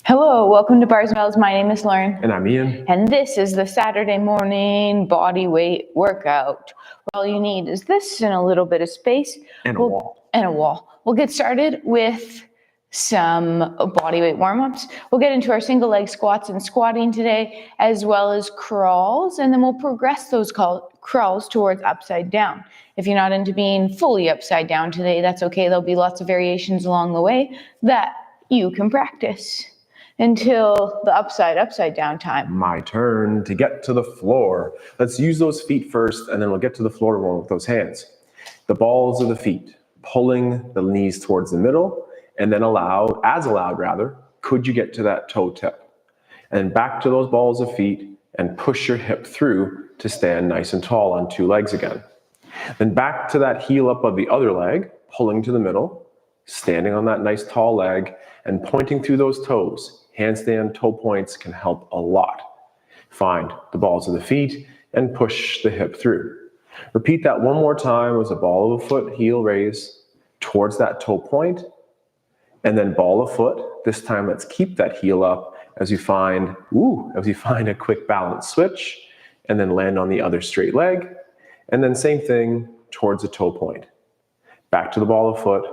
Hello, welcome to Bars and Bells. My name is Lauren. And I'm Ian. And this is the Saturday morning body weight workout. All you need is this and a little bit of space. And a wall. And a wall. We'll get started with some body weight warm-ups. We'll get into our single leg squats and squatting today, as well as crawls, and then we'll progress those crawls towards upside down. If you're not into being fully upside down today, that's okay. There'll be lots of variations along the way that you can practice until the upside down time. My turn to get to the floor. Let's use those feet first, and then we'll get to the floor more with those hands. The balls of the feet, pulling the knees towards the middle, and then as allowed, could you get to that toe tip? And back to those balls of feet, and push your hip through to stand nice and tall on two legs again. Then back to that heel up of the other leg, pulling to the middle, standing on that nice tall leg, and pointing through those toes. Handstand toe points can help a lot. Find the balls of the feet and push the hip through. Repeat that one more time as a ball of a foot, heel raise towards that toe point, and then ball of foot. This time let's keep that heel up as you find a quick balance switch, and then land on the other straight leg, and then same thing towards the toe point. Back to the ball of foot,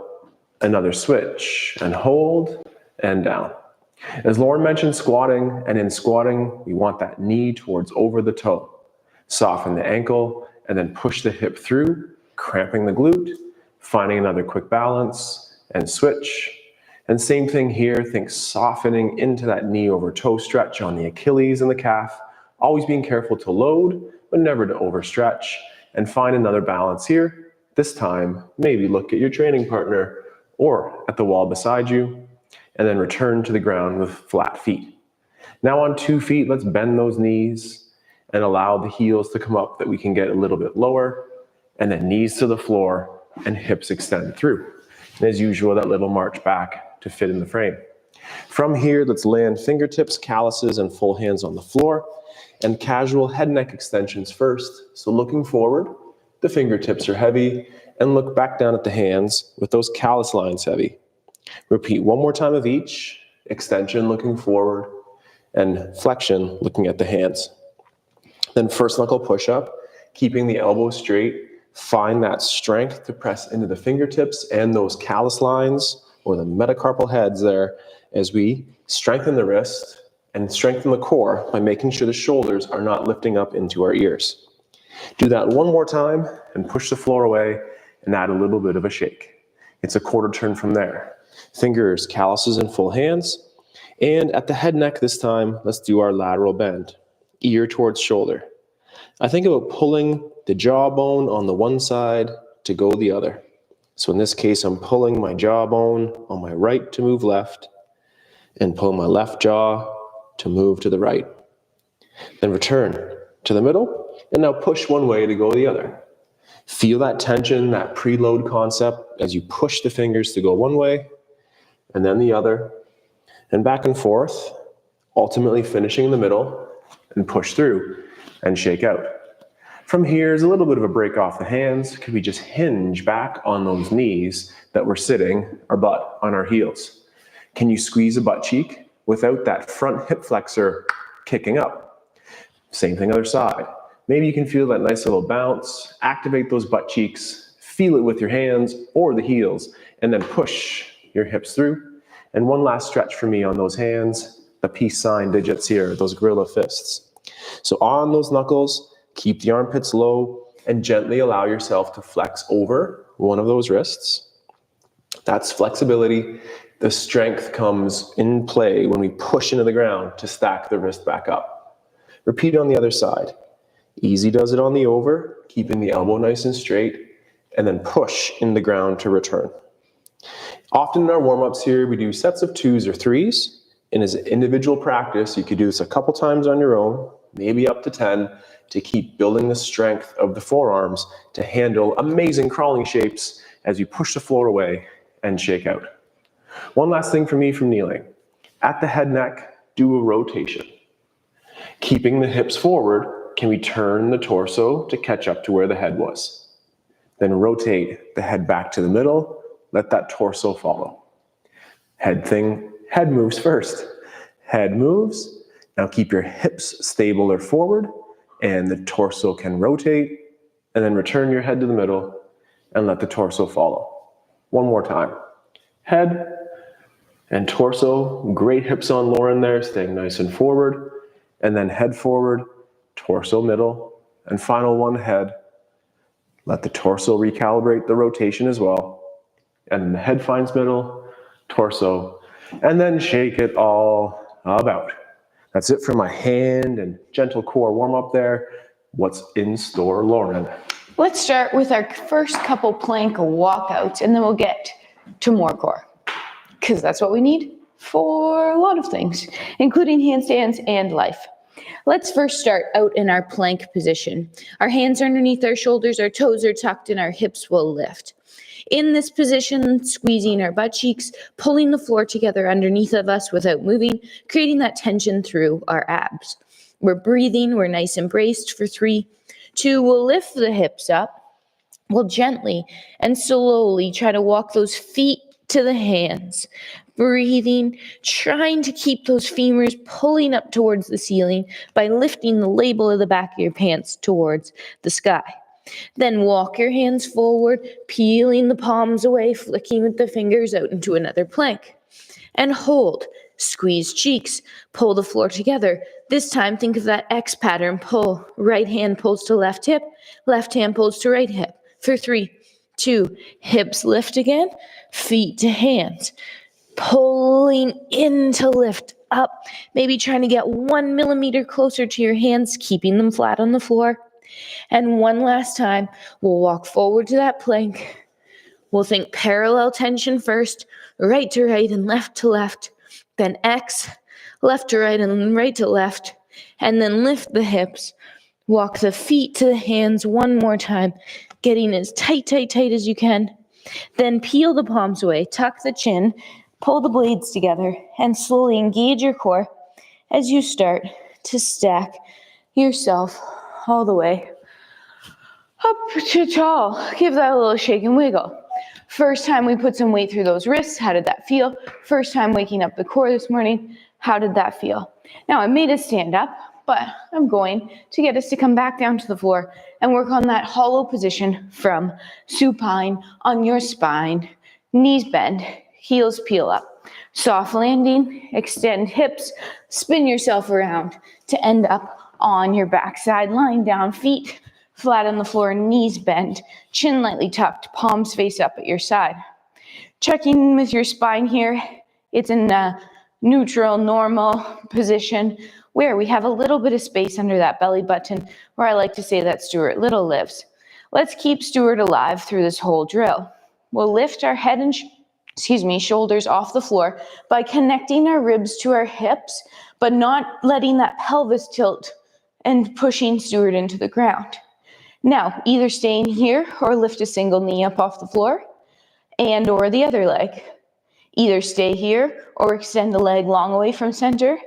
another switch, and hold, and down. As Lauren mentioned, squatting, and in squatting, we want that knee towards over the toe. Soften the ankle, and then push the hip through, cramping the glute, finding another quick balance, and switch. And same thing here, think softening into that knee over toe stretch on the Achilles and the calf, always being careful to load, but never to overstretch, and find another balance here. This time, maybe look at your training partner or at the wall beside you, and then return to the ground with flat feet. Now on 2 feet, let's bend those knees and allow the heels to come up that we can get a little bit lower, and then knees to the floor and hips extend through. And as usual, that little march back to fit in the frame. From here, let's land fingertips, calluses, and full hands on the floor, and casual head neck extensions first. So looking forward, the fingertips are heavy, and look back down at the hands with those callus lines heavy. Repeat one more time of each, extension looking forward, and flexion looking at the hands. Then first knuckle push up, keeping the elbows straight. Find that strength to press into the fingertips and those callus lines or the metacarpal heads there as we strengthen the wrist and strengthen the core by making sure the shoulders are not lifting up into our ears. Do that one more time and push the floor away and add a little bit of a shake. It's a quarter turn from there. Fingers, calluses, and full hands. And at the head neck this time, let's do our lateral bend, ear towards shoulder. I think about pulling the jawbone on the one side to go the other. So in this case, I'm pulling my jawbone on my right to move left, and pulling my left jaw to move to the right. Then return to the middle, and now push one way to go the other. Feel that tension, that preload concept as you push the fingers to go one way, and then the other, and back and forth, ultimately finishing in the middle, and push through, and shake out. From here is a little bit of a break off the hands. Could we just hinge back on those knees that we're sitting, our butt on our heels? Can you squeeze a butt cheek without that front hip flexor kicking up? Same thing other side. Maybe you can feel that nice little bounce, activate those butt cheeks, feel it with your hands or the heels, and then push your hips through. And one last stretch for me on those hands, the peace sign digits here, those gorilla fists. So on those knuckles, keep the armpits low and gently allow yourself to flex over one of those wrists. That's flexibility. The strength comes in play when we push into the ground to stack the wrist back up. Repeat on the other side. Easy does it on the over, keeping the elbow nice and straight, and then push in the ground to return. Often in our warm-ups here, we do sets of 2s or 3s, and as an individual practice, you could do this a couple times on your own, maybe up to 10, to keep building the strength of the forearms to handle amazing crawling shapes as you push the floor away and shake out. One last thing for me from kneeling. At the head neck, do a rotation. Keeping the hips forward, can we turn the torso to catch up to where the head was? Then rotate the head back to the middle, let that torso follow. Head moves first. Head moves. Now keep your hips stable or forward, and the torso can rotate, and then return your head to the middle and let the torso follow. One more time. Head and torso. Great hips on Lauren there, staying nice and forward. And then head forward, torso middle, and final one, head. Let the torso recalibrate the rotation as well. And then the head finds middle, torso, and then shake it all about. That's it for my hand and gentle core warm up there. What's in store, Lauren? Let's start with our first couple plank walkouts, and then we'll get to more core, because that's what we need for a lot of things, including handstands and life. Let's first start out in our plank position. Our hands are underneath our shoulders, our toes are tucked, and our hips will lift. In this position, squeezing our butt cheeks, pulling the floor together underneath of us without moving, creating that tension through our abs. We're breathing, we're nice and braced for 3, 2, we'll lift the hips up. We'll gently and slowly try to walk those feet to the hands. Breathing, trying to keep those femurs pulling up towards the ceiling by lifting the label of the back of your pants towards the sky. Then walk your hands forward, peeling the palms away, flicking with the fingers out into another plank. And hold. Squeeze cheeks. Pull the floor together. This time, think of that X pattern. Pull. Right hand pulls to left hip. Left hand pulls to right hip. For 3, 2, hips lift again. Feet to hands. Pulling in to lift up. Maybe trying to get 1 millimeter closer to your hands, keeping them flat on the floor. And one last time, we'll walk forward to that plank. We'll think parallel tension first, right to right and left to left. Then X, left to right and right to left. And then lift the hips. Walk the feet to the hands one more time, getting as tight as you can. Then peel the palms away, tuck the chin, pull the blades together, and slowly engage your core as you start to stack yourself all the way up to tall. Give that a little shake and wiggle. First time we put some weight through those wrists, how did that feel? First time waking up the core this morning, how did that feel? Now I made us stand up, but I'm going to get us to come back down to the floor and work on that hollow position from supine on your spine, knees bend, heels peel up. Soft landing, extend hips, spin yourself around to end up on your backside, lying down, feet flat on the floor, knees bent, chin lightly tucked, palms face up at your side. Checking with your spine here, it's in a neutral, normal position where we have a little bit of space under that belly button, where I like to say that Stuart Little lives. Let's keep Stuart alive through this whole drill. We'll lift our head and shoulders off the floor by connecting our ribs to our hips, but not letting that pelvis tilt and pushing Stuart into the ground. Now, either staying here or lift a single knee up off the floor and or the other leg. Either stay here or extend the leg long away from center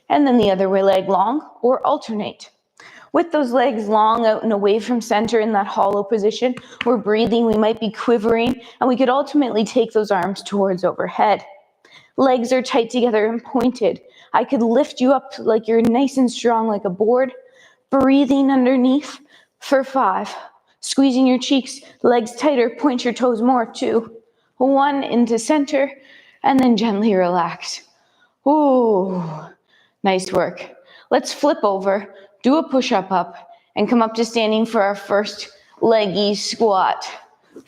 and then the other way leg long, or alternate. With those legs long out and away from center in that hollow position, we're breathing, we might be quivering, and we could ultimately take those arms towards overhead. Legs are tight together and pointed. I could lift you up like you're nice and strong like a board, breathing underneath for 5. Squeezing your cheeks, legs tighter, point your toes more, 2. 1 into center, and then gently relax. Ooh, nice work. Let's flip over, do a push-up up, and come up to standing for our first leggy squat.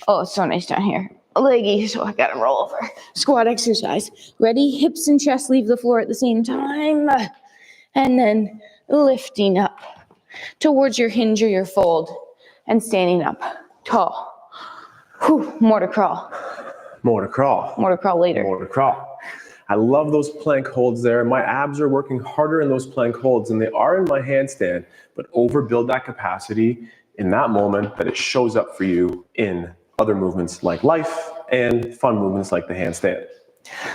Oh, it's so nice down here. Leggy, so I gotta roll over. Squat exercise. Ready? Hips and chest leave the floor at the same time. And then lifting up towards your hinge or your fold and standing up tall. Whew, more to crawl. More to crawl. More to crawl later. More to crawl. I love those plank holds there. My abs are working harder in those plank holds than they are in my handstand, but overbuild that capacity in that moment that it shows up for you in other movements like life and fun movements like the handstand.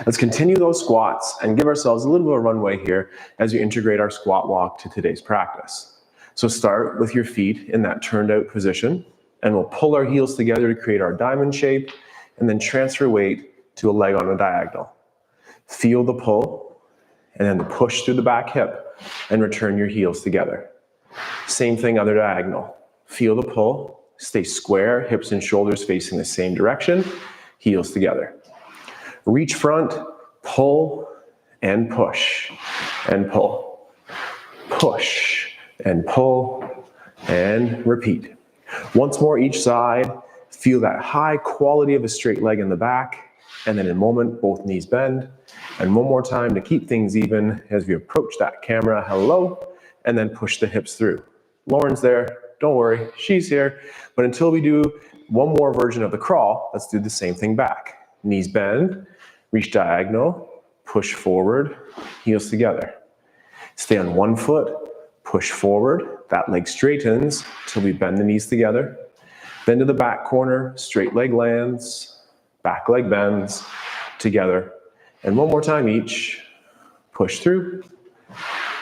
Let's continue those squats and give ourselves a little bit of runway here as we integrate our squat walk to today's practice. So start with your feet in that turned out position, and we'll pull our heels together to create our diamond shape, and then transfer weight to a leg on a diagonal. Feel the pull, and then the push through the back hip and return your heels together. Same thing, other diagonal. Feel the pull, stay square, hips and shoulders facing the same direction, heels together. Reach front, pull, and push, and pull. Push, and pull, and repeat. Once more each side, feel that high quality of a straight leg in the back, and then in a moment, both knees bend. And one more time to keep things even as we approach that camera, hello, and then push the hips through. Lauren's there, don't worry, she's here. But until we do one more version of the crawl, let's do the same thing back. Knees bend, reach diagonal, push forward, heels together. Stay on one foot, push forward, that leg straightens till we bend the knees together. Then to the back corner, straight leg lands, back leg bends, together. And one more time each, push through,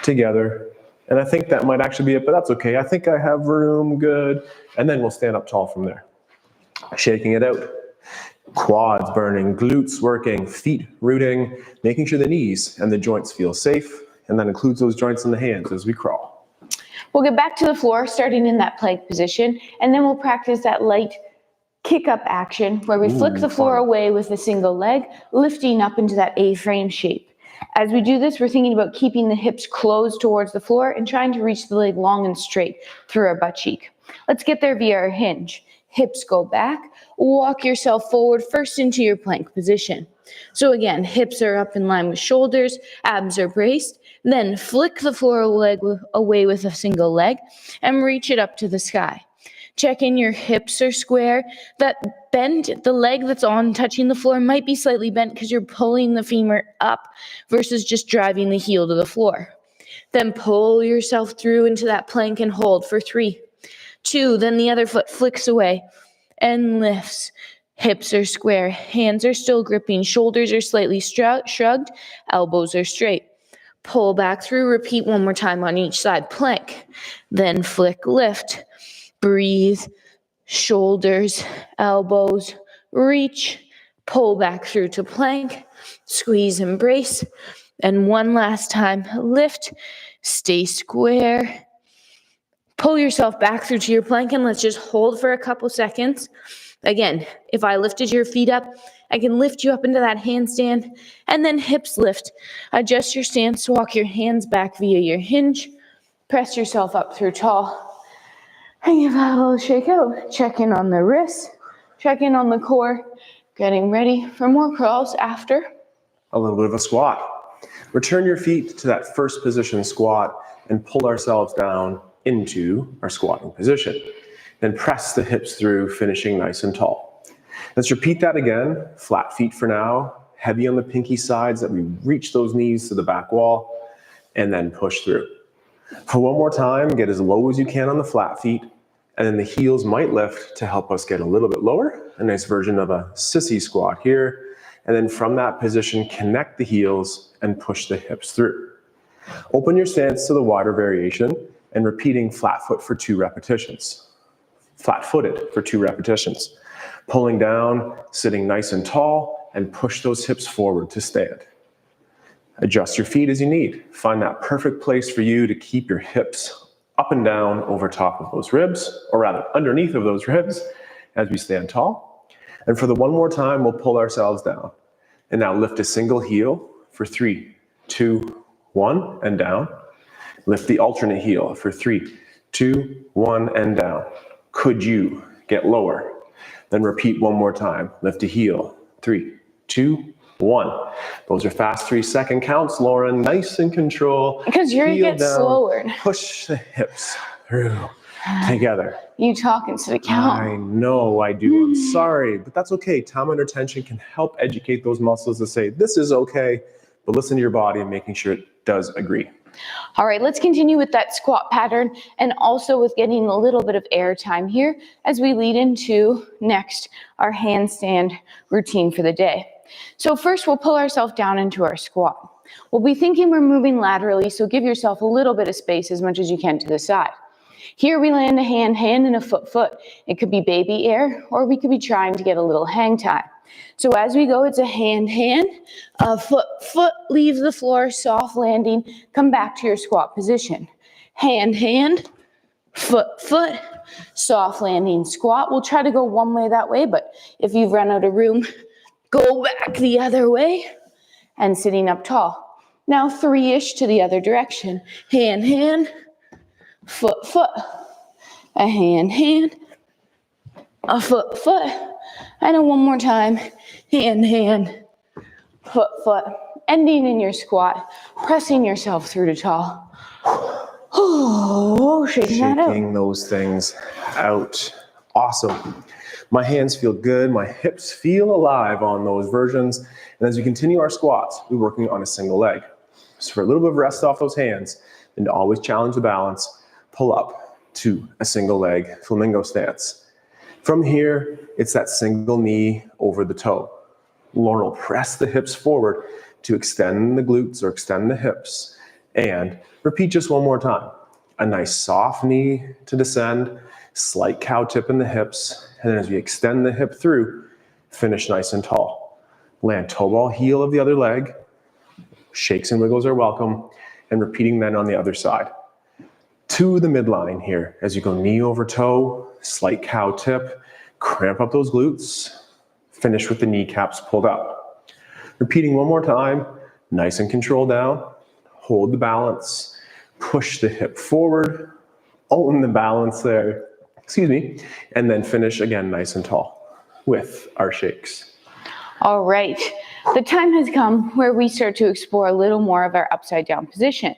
together. And I think that might actually be it, but that's okay. I think I have room, good. And then we'll stand up tall from there. Shaking it out. Quads burning, glutes working, feet rooting, making sure the knees and the joints feel safe. And that includes those joints in the hands as we crawl. We'll get back to the floor, starting in that plank position, and then we'll practice that light kick-up action where we flick the floor away with a single leg, lifting up into that A-frame shape. As we do this, we're thinking about keeping the hips closed towards the floor and trying to reach the leg long and straight through our butt cheek. Let's get there via our hinge. Hips go back, walk yourself forward first into your plank position. So again, hips are up in line with shoulders, abs are braced, then flick the floor away with a single leg and reach it up to the sky. Check in your hips are square. That bend, the leg that's on touching the floor might be slightly bent because you're pulling the femur up versus just driving the heel to the floor. Then pull yourself through into that plank and hold for 3, 2, then the other foot flicks away and lifts. Hips are square, hands are still gripping, shoulders are slightly shrugged, elbows are straight. Pull back through, repeat one more time on each side. Plank, then flick, lift. Breathe, shoulders, elbows, reach, pull back through to plank, squeeze, embrace, and one last time, lift, stay square, pull yourself back through to your plank, and let's just hold for a couple seconds. Again, if I lifted your feet up, I can lift you up into that handstand, and then hips lift. Adjust your stance, walk your hands back via your hinge, press yourself up through tall, and give that a little shake out. Check in on the wrists, check in on the core, getting ready for more crawls after a little bit of a squat. Return your feet to that first position squat and pull ourselves down into our squatting position. Then press the hips through, finishing nice and tall. Let's repeat that again. Flat feet for now, heavy on the pinky sides that we reach those knees to the back wall, and then push through. For one more time, get as low as you can on the flat feet, and then the heels might lift to help us get a little bit lower. A nice version of a sissy squat here. And then from that position, connect the heels and push the hips through. Open your stance to the wider variation and repeating flat foot for 2 repetitions. Flat-footed for 2 repetitions. Pulling down, sitting nice and tall, and push those hips forward to stand. Adjust your feet as you need. Find that perfect place for you to keep your hips up and down over top of those ribs, or rather underneath of those ribs as we stand tall. And for the one more time, we'll pull ourselves down. And now lift a single heel for 3, 2, 1, and down. Lift the alternate heel for 3, 2, 1, and down. Could you get lower? Then repeat one more time. Lift a heel, 3, 2, 1. Those are fast 3-second counts, Lauren. Nice and control. Because you're going to get slower. Push the hips through together. You talk instead of count. I know I do. I'm sorry, but that's okay. Time under tension can help educate those muscles to say, this is okay, but listen to your body and making sure it does agree. All right, let's continue with that squat pattern and also with getting a little bit of air time here as we lead into next our handstand routine for the day. So first we'll pull ourselves down into our squat. We'll be thinking we're moving laterally, so give yourself a little bit of space as much as you can to the side. Here we land a hand, and a foot, foot. It could be baby air, or we could be trying to get a little hang time. So as we go, it's a hand, a foot, foot, leave the floor, soft landing, come back to your squat position. Hand, foot, foot, soft landing squat. We'll try to go one way that way, but if you've run out of room, go back the other way and sitting up tall. Now 3-ish to the other direction. Hand, foot, foot, a hand, a foot, foot, and one more time. Hand, foot, foot, ending in your squat, pressing yourself through to tall. Oh, shaking that out. Shaking those things out. Awesome. My hands feel good. My hips feel alive on those versions. And as we continue our squats, we're working on a single leg. So for a little bit of rest off those hands, and to always challenge the balance, pull up to a single leg flamingo stance. From here, it's that single knee over the toe. Lauren will press the hips forward to extend the glutes or extend the hips. And repeat just one more time. A nice soft knee to descend, slight cow tip in the hips, and then as we extend the hip through, finish nice and tall. Land toe ball heel of the other leg. Shakes and wiggles are welcome, and repeating then on the other side. To the midline here, as you go knee over toe, slight cow tip, cramp up those glutes, finish with the kneecaps pulled up. Repeating one more time, nice and controlled down, hold the balance, push the hip forward, own the balance there, and then finish again nice and tall with our shakes. All right, the time has come where we start to explore a little more of our upside down position.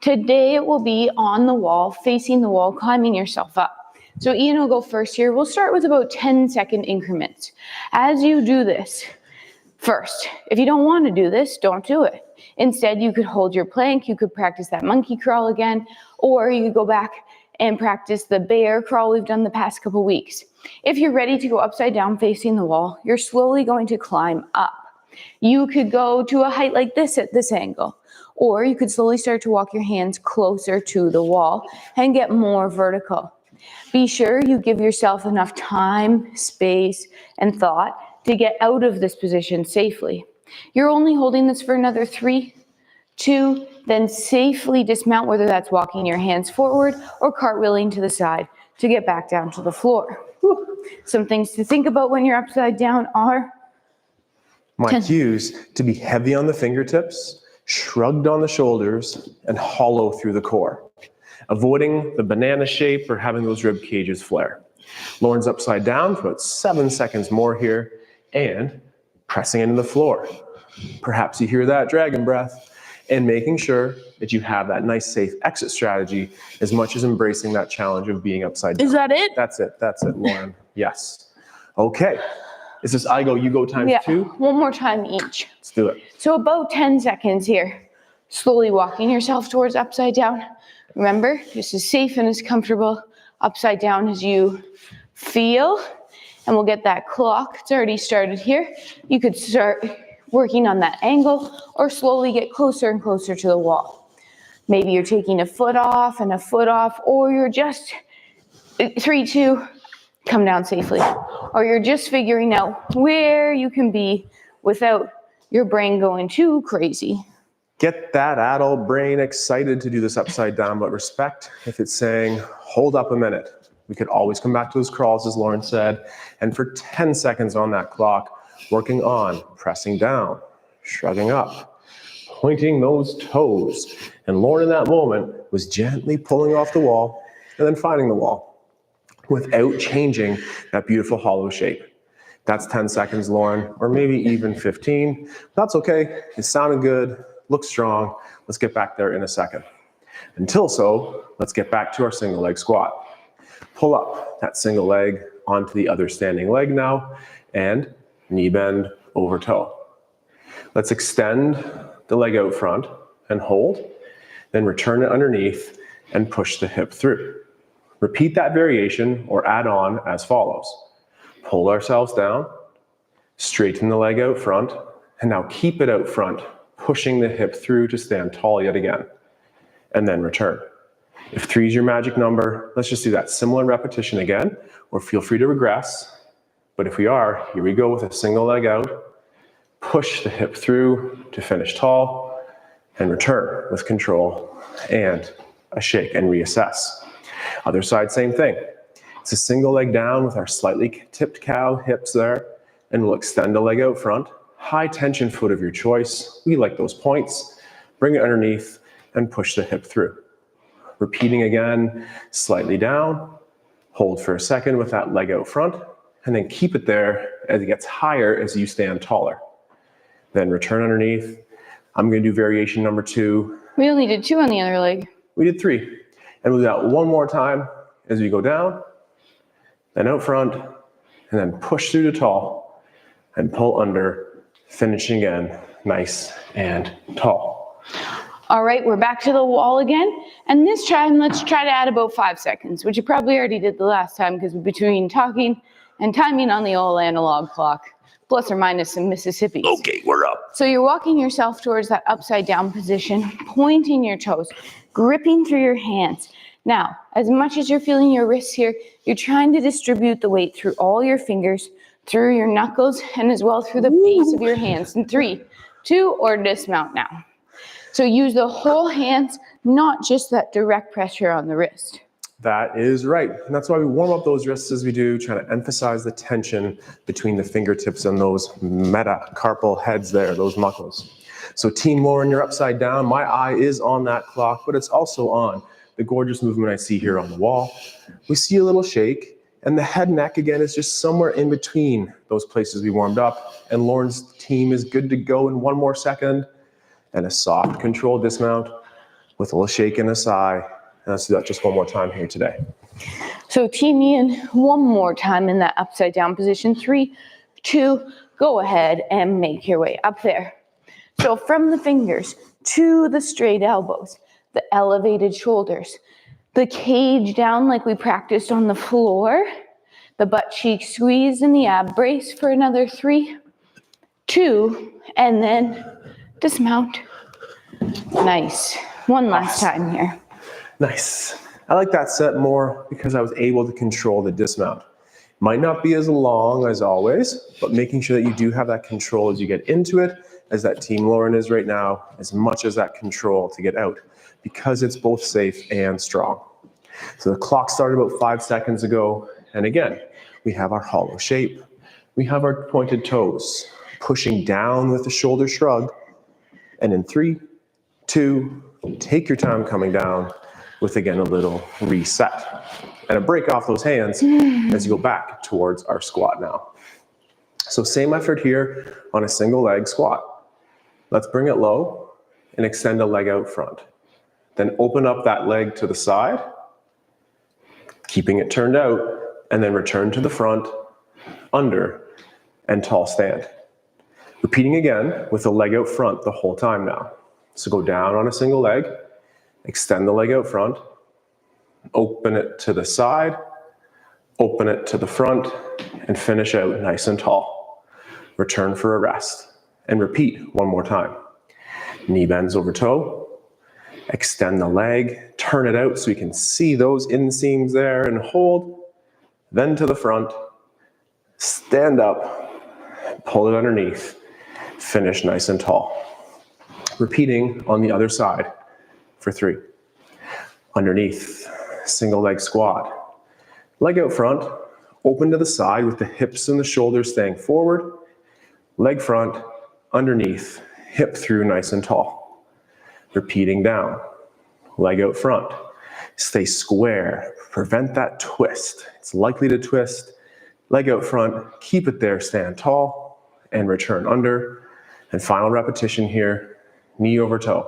Today it will be on the wall, facing the wall, climbing yourself up. So Ian will go first here. We'll start with about 10-second increments. As you do this, first, if you don't want to do this, don't do it. Instead, you could hold your plank, you could practice that monkey crawl again, or you could go back and practice the bear crawl we've done the past couple weeks. If you're ready to go upside down facing the wall, you're slowly going to climb up. You could go to a height like this at this angle, or you could slowly start to walk your hands closer to the wall and get more vertical. Be sure you give yourself enough time, space, and thought to get out of this position safely. You're only holding this for another 3, 2, then safely dismount, whether that's walking your hands forward or cartwheeling to the side to get back down to the floor. Some things to think about when you're upside down are my cues to be heavy on the fingertips, shrugged on the shoulders, and hollow through the core. Avoiding the banana shape or having those rib cages flare. Lauren's upside down for about 7 seconds more here and pressing into the floor. Perhaps you hear that dragon breath and making sure that you have that nice safe exit strategy as much as embracing that challenge of being upside down. Is that it? That's it, Lauren. Yes. Okay. Is this I go, you go times 2? One more time each. Let's do it. So about 10 seconds here. Slowly walking yourself towards upside down. Remember, just as safe and as comfortable upside down as you feel. And we'll get that clock. It's already started here. You could start working on that angle or slowly get closer and closer to the wall. Maybe you're taking a foot off and a foot off, or you're just 3, 2, come down safely. Or you're just figuring out where you can be without your brain going too crazy. Get that adult brain excited to do this upside down, but respect if it's saying, hold up a minute. We could always come back to those crawls, as Lauren said, and for 10 seconds on that clock, working on pressing down, shrugging up, pointing those toes. And Lauren in that moment was gently pulling off the wall and then finding the wall without changing that beautiful hollow shape. That's 10 seconds, Lauren, or maybe even 15. That's okay. It sounded good. Look strong. Let's get back there in a second. Until so, let's get back to our single leg squat. Pull up that single leg onto the other standing leg now, and knee bend over toe. Let's extend the leg out front and hold, then return it underneath and push the hip through. Repeat that variation or add on as follows. Pull ourselves down, straighten the leg out front, and now keep it out front, pushing the hip through to stand tall yet again, and then return. If 3 is your magic number, let's just do that similar repetition again, or feel free to regress. But if we are, here we go with a single leg out. Push the hip through to finish tall and return with control and a shake and reassess. Other side, same thing. It's a single leg down with our slightly tipped cow hips there, and we'll extend a leg out front. High tension foot of your choice. We like those points. Bring it underneath and push the hip through. Repeating again, slightly down. Hold for a second with that leg out front, and then keep it there as it gets higher as you stand taller. Then return underneath. I'm going to do variation number 2. We only did 2 on the other leg. We did 3. And we'll do that one more time as we go down, then out front, and then push through to tall and pull under, finishing again, nice and tall. All right, we're back to the wall again. And this time, let's try to add about 5 seconds, which you probably already did the last time because between talking and timing on the old analog clock, plus or minus some Mississippis. Okay, we're up. So you're walking yourself towards that upside down position, pointing your toes, gripping through your hands. Now, as much as you're feeling your wrists here, you're trying to distribute the weight through all your fingers, through your knuckles, and as well through the base of your hands. In 3, 2, or dismount now. So use the whole hands, not just that direct pressure on the wrist. That is right. And that's why we warm up those wrists as we do, trying to emphasize the tension between the fingertips and those metacarpal heads there, those muscles. So Team Lauren, you're upside down. My eye is on that clock, but it's also on the gorgeous movement I see here on the wall. We see a little shake, and the head neck again is just somewhere in between those places we warmed up. And Lauren's team is good to go in 1 more second. And a soft, controlled dismount with a little shake and a sigh. And let's do that just one more time here today. So team Ian, 1 more time in that upside down position. 3, 2, go ahead and make your way up there. So from the fingers to the straight elbows, the elevated shoulders, the cage down like we practiced on the floor, the butt cheek squeeze and the ab brace for another 3, 2, and then dismount. Nice. One last time here. Nice. I like that set more because I was able to control the dismount. Might not be as long as always, but making sure that you do have that control as you get into it, as that Team Lauren is right now, as much as that control to get out, because it's both safe and strong. So the clock started about 5 seconds ago, and again, we have our hollow shape. We have our pointed toes, pushing down with the shoulder shrug, and in 3, 2, take your time coming down with, again, a little reset. And a break off those hands as you go back towards our squat now. So same effort here on a single leg squat. Let's bring it low and extend a leg out front. Then open up that leg to the side, keeping it turned out, and then return to the front, under, and tall stand. Repeating again with the leg out front the whole time now. So go down on a single leg, extend the leg out front, open it to the side, open it to the front, and finish out nice and tall. Return for a rest, and repeat 1 more time. Knee bends over toe, extend the leg, turn it out so you can see those inseams there, and hold, then to the front, stand up, pull it underneath, finish nice and tall. Repeating on the other side for 3. Underneath, single leg squat. Leg out front, open to the side with the hips and the shoulders staying forward. Leg front, underneath, hip through nice and tall. Repeating down, leg out front. Stay square, prevent that twist. It's likely to twist. Leg out front, keep it there, stand tall, and return under. And final repetition here. Knee over toe,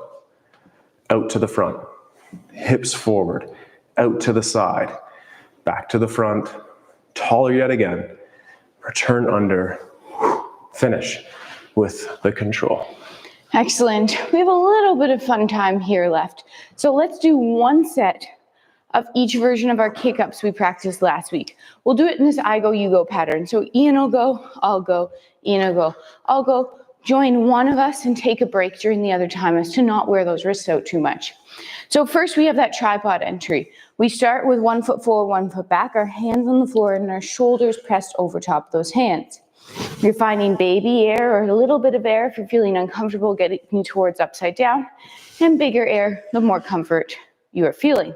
out to the front, hips forward, out to the side, back to the front, taller yet again, return under, finish with the control. Excellent. We have a little bit of fun time here left. So let's do 1 set of each version of our kick-ups we practiced last week. We'll do it in this I go, you go pattern. So Ian will go, I'll go, Ian will go, I'll go, join one of us and take a break during the other time as to not wear those wrists out too much. So first we have that tripod entry. We start with 1 foot forward, 1 foot back, our hands on the floor and our shoulders pressed over top of those hands. If you're finding baby air or a little bit of air, if you're feeling uncomfortable getting towards upside down, and bigger air, the more comfort you are feeling.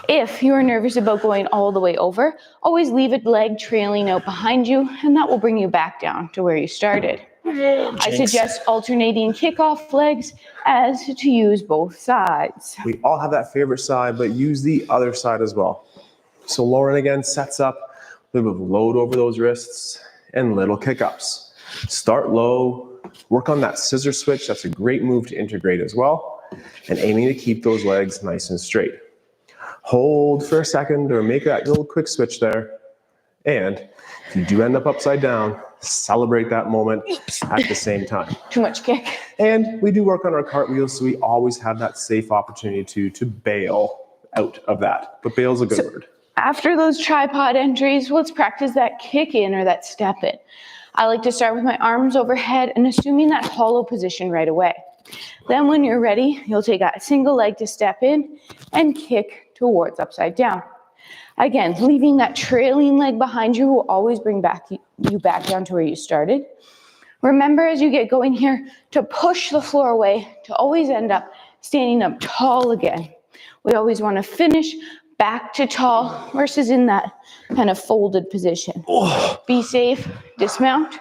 If you're nervous about going all the way over, always leave a leg trailing out behind you, and that will bring you back down to where you started. I suggest alternating kickoff legs as to use both sides. We all have that favorite side, but use the other side as well. So Lauren again sets up a little bit of load over those wrists and little kick-ups. Start low, work on that scissor switch. That's a great move to integrate as well, and aiming to keep those legs nice and straight. Hold for a second or make that little quick switch there. And if you do end up upside down, celebrate that moment at the same time. Too much kick. And we do work on our cartwheels, so we always have that safe opportunity to bail out of that. But bail is a good word. After those tripod entries, let's practice that kick in or that step in. I like to start with my arms overhead and assuming that hollow position right away. Then when you're ready, you'll take a single leg to step in and kick towards upside down. Again, leaving that trailing leg behind you will always bring you back down to where you started. Remember as you get going here to push the floor away, to always end up standing up tall again. We always want to finish back to tall versus in that kind of folded position. Be safe, dismount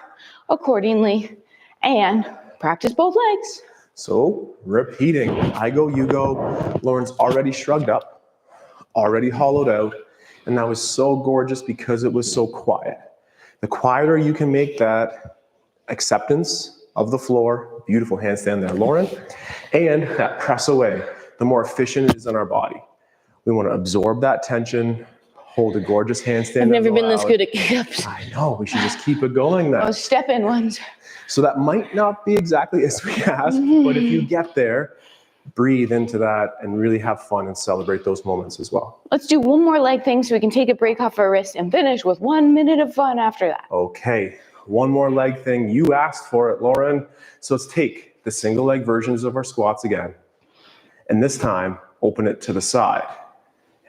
accordingly, and practice both legs. So repeating, I go, you go. Lauren's already shrugged up, already hollowed out, and that was so gorgeous because it was so quiet. The quieter you can make that acceptance of the floor, beautiful handstand there, Lauren, and that press away, the more efficient it is on our body. We want to absorb that tension, hold a gorgeous handstand. I've never been this good at kick-ups. I know, we should just keep it going then. Those step-in ones. So that might not be exactly as we asked, but if you get there, breathe into that and really have fun and celebrate those moments as well. Let's do one more leg thing so we can take a break off our wrist and finish with 1 minute of fun after that. Okay, one more leg thing. You asked for it, Lauren. So let's take the single leg versions of our squats again. And this time, open it to the side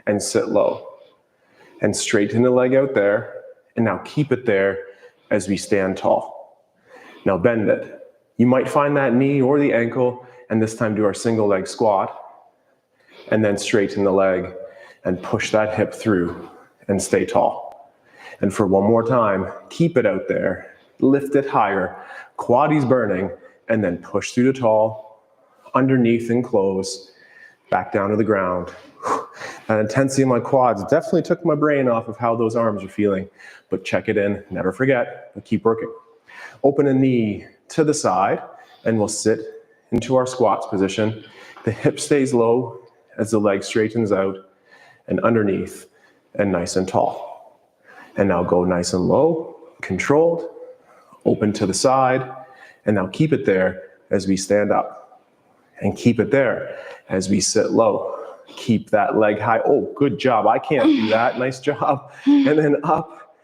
and sit low. And straighten the leg out there. And now keep it there as we stand tall. Now bend it. You might find that knee or the ankle, and this time do our single leg squat. And then straighten the leg and push that hip through and stay tall. And for one more time, keep it out there. Lift it higher. Quaddies burning, and then push through to tall, underneath and close, back down to the ground. That intensity in my quads definitely took my brain off of how those arms are feeling, but check it in, never forget, but keep working. Open a knee to the side, and we'll sit into our squats position. The hip stays low as the leg straightens out, and underneath, and nice and tall. And now go nice and low, controlled, open to the side, and now keep it there as we stand up. And keep it there as we sit low. Keep that leg high. Oh, good job. I can't do that. Nice job. And then up,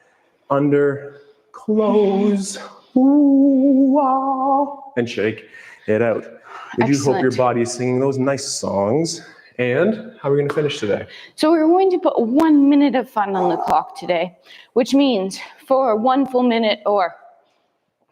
under, close, ooh, wow, and shake it out. We do hope your body is singing those nice songs. And how are we going to finish today? So we're going to put 1 minute of fun on the clock today, which means for 1 full minute or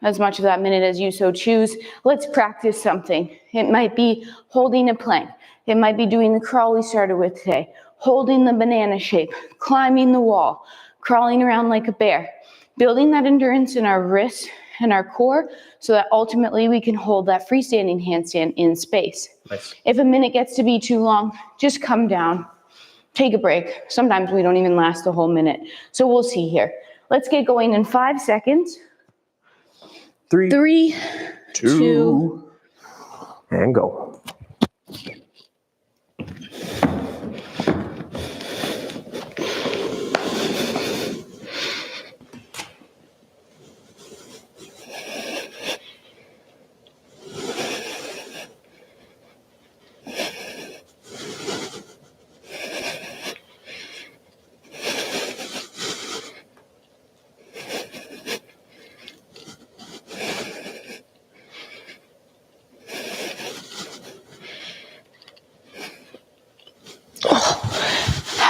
as much of that minute as you so choose, let's practice something. It might be holding a plank. It might be doing the crawl we started with today, holding the banana shape, climbing the wall, crawling around like a bear, building that endurance in our wrists and our core so that ultimately we can hold that freestanding handstand in space. Nice. If a minute gets to be too long, just come down, take a break. Sometimes we don't even last the whole minute. So we'll see here. Let's get going in 5 seconds. 3, 2, and go.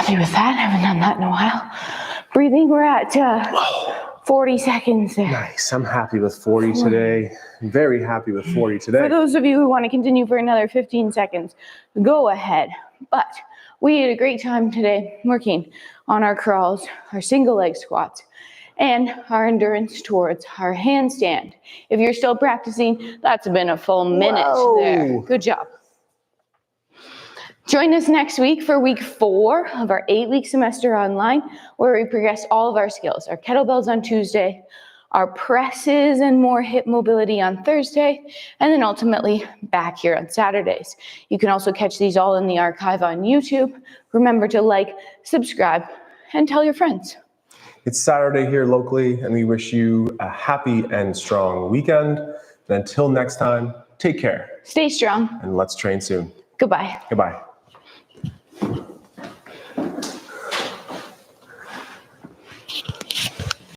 happy with that. I haven't done that in a while. Breathing, we're at 40 seconds there. Nice. I'm happy with 40 today. Very happy with 40 today. For those of you who want to continue for another 15 seconds, go ahead. But we had a great time today working on our crawls, our single leg squats, and our endurance towards our handstand. If you're still practicing, that's been a full minute there. Good job. Join us next week for week 4 of our 8-week semester online, where we progress all of our skills. Our kettlebells on Tuesday, our presses and more hip mobility on Thursday, and then ultimately back here on Saturdays. You can also catch these all in the archive on YouTube. Remember to like, subscribe, and tell your friends. It's Saturday here locally, and we wish you a happy and strong weekend. And until next time, take care. Stay strong. And let's train soon. Goodbye. Goodbye.